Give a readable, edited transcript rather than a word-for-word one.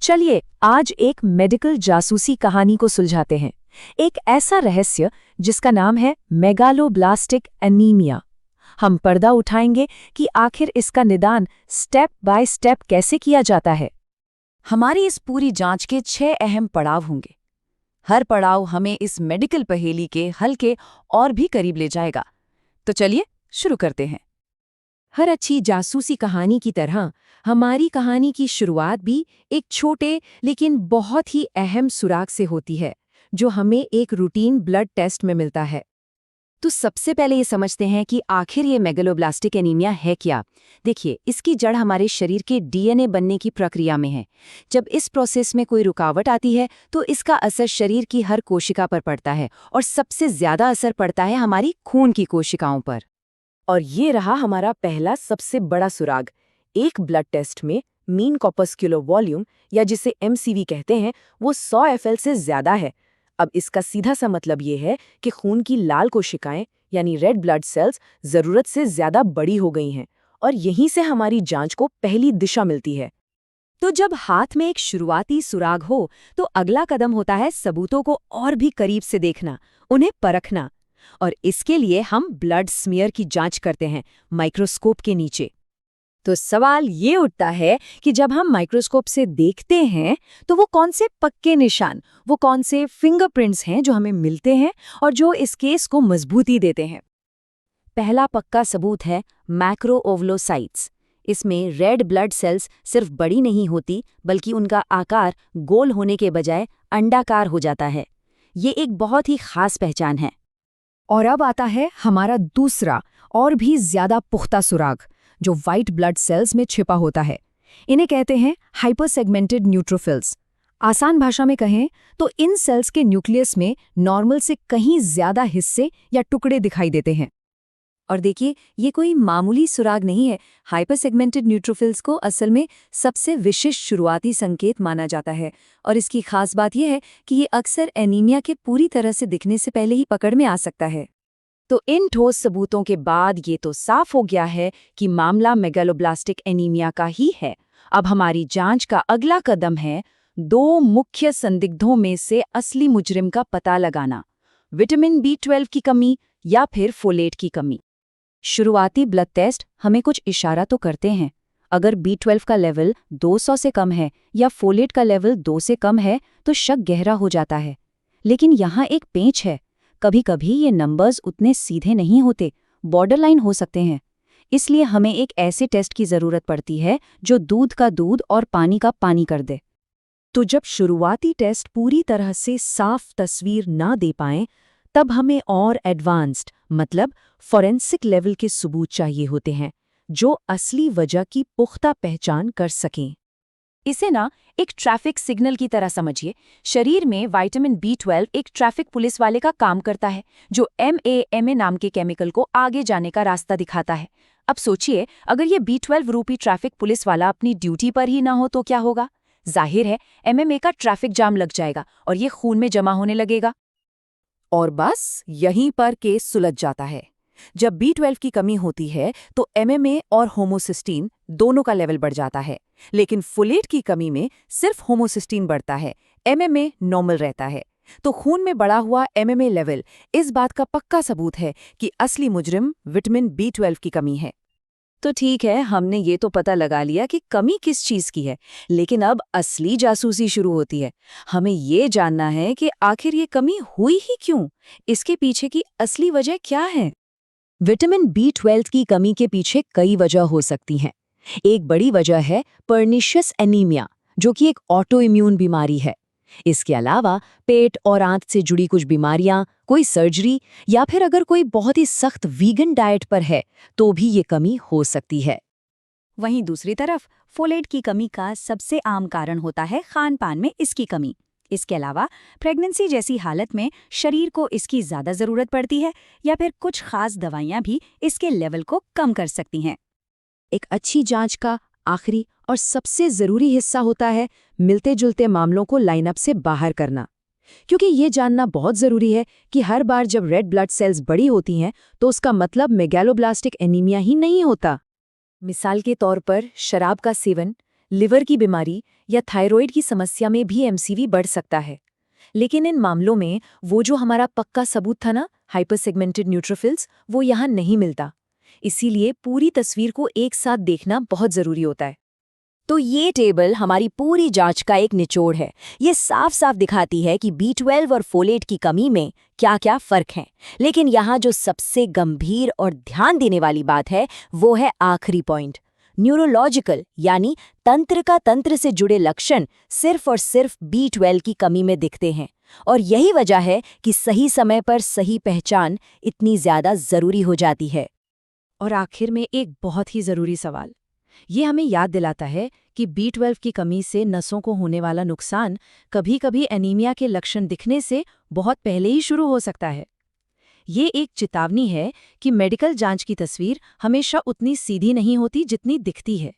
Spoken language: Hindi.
चलिए आज एक मेडिकल जासूसी कहानी को सुलझाते हैं। एक ऐसा रहस्य जिसका नाम है मेगालोब्लास्टिक एनीमिया। हम पर्दा उठाएंगे कि आखिर इसका निदान स्टेप बाय स्टेप कैसे किया जाता है। हमारी इस पूरी जांच के 6 अहम पड़ाव होंगे। हर पड़ाव हमें इस मेडिकल पहेली के हल के और भी करीब ले जाएगा। तो चलिए शुरू करते हैं। हर अच्छी जासूसी कहानी की तरह हमारी कहानी की शुरुआत भी एक छोटे लेकिन बहुत ही अहम सुराग से होती है, जो हमें एक रूटीन ब्लड टेस्ट में मिलता है। तो सबसे पहले ये समझते हैं कि आखिर ये मेगालोब्लास्टिक एनीमिया है क्या। देखिए, इसकी जड़ हमारे शरीर के डीएनए बनने की प्रक्रिया में है। जब इस प्रोसेस में कोई रुकावट आती है तो इसका असर शरीर की हर कोशिका पर पड़ता है, और सबसे ज्यादा असर पड़ता है हमारी खून की कोशिकाओं पर। और ये रहा हमारा पहला सबसे बड़ा सुराग। एक ब्लड टेस्ट में मीन कॉर्पस्कुलर वॉल्यूम, या जिसे एमसीवी कहते हैं, वो 100 एफएल से ज्यादा है। अब इसका सीधा सा मतलब ये है कि खून की लाल कोशिकाएं यानी रेड ब्लड सेल्स जरूरत से ज्यादा बड़ी हो गई हैं, और यहीं से हमारी जांच को पहली दिशा मिलती है। तो जब हाथ में एक शुरुआती सुराग हो तो अगला कदम होता है सबूतों को और भी करीब से देखना, उन्हें परखना। और इसके लिए हम ब्लड स्मीयर की जांच करते हैं माइक्रोस्कोप के नीचे। तो सवाल ये उठता है कि जब हम माइक्रोस्कोप से देखते हैं तो वो कौन से पक्के निशान, वो कौन से फिंगरप्रिंट्स हैं जो हमें मिलते हैं और जो इस केस को मजबूती देते हैं। पहला पक्का सबूत है मैक्रोओवलोसाइट्स। इसमें रेड ब्लड सेल्स सिर्फ बड़ी नहीं होती, बल्कि उनका आकार गोल होने के बजाय अंडाकार हो जाता है। ये एक बहुत ही खास पहचान है। और अब आता है हमारा दूसरा और भी ज्यादा पुख्ता सुराग, जो व्हाइट ब्लड सेल्स में छिपा होता है। इन्हें कहते हैं हाइपरसेगमेंटेड न्यूट्रोफिल्स। आसान भाषा में कहें तो इन सेल्स के न्यूक्लियस में नॉर्मल से कहीं ज्यादा हिस्से या टुकड़े दिखाई देते हैं। और देखिए, ये कोई मामूली सुराग नहीं है। हाइपरसेगमेंटेड न्यूट्रोफिल्स को असल में सबसे विशिष्ट शुरुआती संकेत माना जाता है, और इसकी खास बात यह है कि ये अक्सर एनीमिया के पूरी तरह से दिखने से पहले ही पकड़ में आ सकता है। तो इन ठोस सबूतों के बाद ये तो साफ हो गया है कि मामला मेगालोब्लास्टिक एनीमिया का ही है। अब हमारी जांच का अगला कदम है 2 मुख्य संदिग्धों में से असली मुजरिम का पता लगाना, विटामिन B12 की कमी या फिर फोलेट की कमी। शुरुआती ब्लड टेस्ट हमें कुछ इशारा तो करते हैं। अगर B12 का लेवल 200 से कम है या फोलेट का लेवल 2 से कम है तो शक गहरा हो जाता है। लेकिन यहाँ एक पेंच है। कभी-कभी ये नंबर्स उतने सीधे नहीं होते, बॉर्डरलाइन हो सकते हैं। इसलिए हमें एक ऐसे टेस्ट की ज़रूरत पड़ती है जो दूध का दूध और पानी का पानी कर दे। तो जब शुरुआती टेस्ट पूरी तरह से साफ तस्वीर ना दे पाएं, तब हमें और एडवांस्ड मतलब फॉरेंसिक लेवल के सबूत चाहिए होते हैं, जो असली वजह की पुख्ता पहचान कर सकें। इसे ना एक ट्रैफिक सिग्नल की तरह समझिए। शरीर में विटामिन B12 एक ट्रैफिक पुलिस वाले का काम करता है, जो MAMA नाम के केमिकल को आगे जाने का रास्ता दिखाता है। अब सोचिए, अगर ये B12 रूपी ट्रैफिक पुलिस वाला अपनी ड्यूटी पर ही ना हो तो क्या होगा। जाहिर है MMA का ट्रैफिक जाम लग जाएगा और ये खून में जमा होने लगेगा। और बस यहीं पर केस सुलझ जाता है। जब B12 की कमी होती है तो MMA और होमोसिस्टीन दोनों का लेवल बढ़ जाता है, लेकिन फोलेट की कमी में सिर्फ होमोसिस्टीन बढ़ता है, MMA नॉर्मल रहता है। तो खून में बढ़ा हुआ MMA लेवल इस बात का पक्का सबूत है कि असली मुजरिम विटामिन B12 की कमी है। तो ठीक है, हमने ये तो पता लगा लिया कि कमी किस चीज की है, लेकिन अब असली जासूसी शुरू होती है। हमें ये जानना है कि आखिर ये कमी हुई ही क्यों, इसके पीछे की असली वजह क्या है। विटामिन B12 की कमी के पीछे कई वजह हो सकती हैं। एक बड़ी वजह है पर्निशियस एनीमिया, जो कि एक ऑटो इम्यून बीमारी है। इसके अलावा पेट और आंत से जुड़ी कुछ बीमारियां, कोई सर्जरी, या फिर अगर कोई बहुत ही सख्त वीगन डाइट पर है तो भी ये कमी हो सकती है। वहीं दूसरी तरफ फोलेट की कमी का सबसे आम कारण होता है खान-पान में इसकी कमी। इसके अलावा प्रेगनेंसी जैसी हालत में शरीर को इसकी ज़्यादा ज़रूरत पड़ती है, या फिर कुछ खास दवाइयाँ भी इसके लेवल को कम कर सकती हैं। एक अच्छी जांच का आखिरी और सबसे ज़रूरी हिस्सा होता है मिलते जुलते मामलों को लाइनअप से बाहर करना, क्योंकि ये जानना बहुत ज़रूरी है कि हर बार जब रेड ब्लड सेल्स बड़ी होती हैं तो उसका मतलब मेगालोब्लास्टिक एनीमिया ही नहीं होता। मिसाल के तौर पर शराब का सेवन, लिवर की बीमारी या थायराइड की समस्या में भी एमसीवी बढ़ सकता है। लेकिन इन मामलों में वो जो हमारा पक्का सबूत था ना, हाइपरसेगमेंटेड न्यूट्रोफिल्स, वो यहाँ नहीं मिलता। इसीलिए पूरी तस्वीर को एक साथ देखना बहुत जरूरी होता है। तो ये टेबल हमारी पूरी जांच का एक निचोड़ है। ये साफ साफ दिखाती है कि B12 और फोलेट की कमी में क्या क्या फर्क हैं। लेकिन यहाँ जो सबसे गंभीर और ध्यान देने वाली बात है वो है आखिरी पॉइंट, न्यूरोलॉजिकल, यानी तंत्र का तंत्र से जुड़े लक्षण सिर्फ और सिर्फ B12 की कमी में दिखते हैं। और यही वजह है कि सही समय पर सही पहचान इतनी ज्यादा जरूरी हो जाती है। और आखिर में एक बहुत ही जरूरी सवाल, ये हमें याद दिलाता है कि B12 की कमी से नसों को होने वाला नुकसान कभी-कभी एनीमिया के लक्षण दिखने से बहुत पहले ही शुरू हो सकता है। ये एक चेतावनी है कि मेडिकल जांच की तस्वीर हमेशा उतनी सीधी नहीं होती जितनी दिखती है।